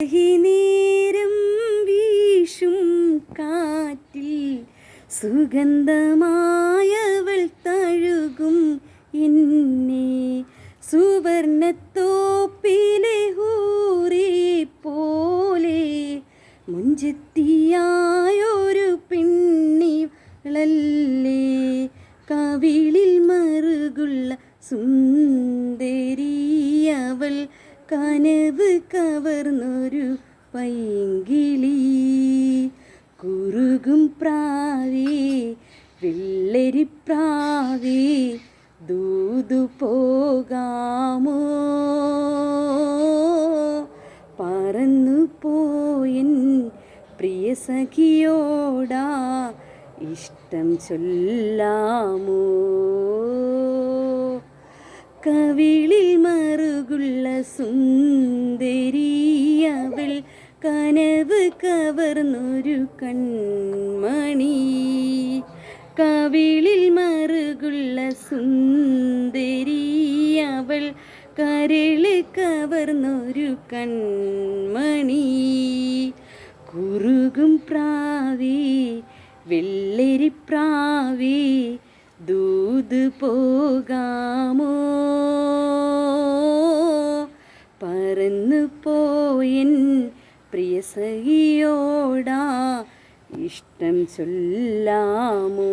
നേരം വീശും കാറ്റിൽ സുഗന്ധമായവൾ തഴുകും എന്നെ സുവർണത്തോപ്പിലെ ഹൂറി പോലെ മുഞ്ചെത്തിയായൊരു പെണ്ണിവളല്ലേ കവിളിൽ മറുകുള്ള സുന്ദരിയവൾ കനവ് കവർന്നൊരു പൈങ്കിളി കുറുകും പ്രാവേ വെള്ളരിപ്രാവേ ദൂതു പോകാമോ പറന്നു പോയൻ പ്രിയ സഖിയോടാ ഇഷ്ടം ചൊല്ലാമോ കവിളിൽ മറുകുള്ള സുന്ദരിയവൾ കനവ് കവർന്നൊരു കൺമണി കവിളിൽ മറുകുള്ള സുന്ദരിയവൾ കരള് കവർന്നൊരു കൺമണി കുറുകും പ്രാവേ വെള്ളരിപ്രാവേ ദൂത് പോകാമോ പറന്നു പോയൻ പ്രിയ സഖിയോടാ ഇഷ്ടം ചൊല്ലാമോ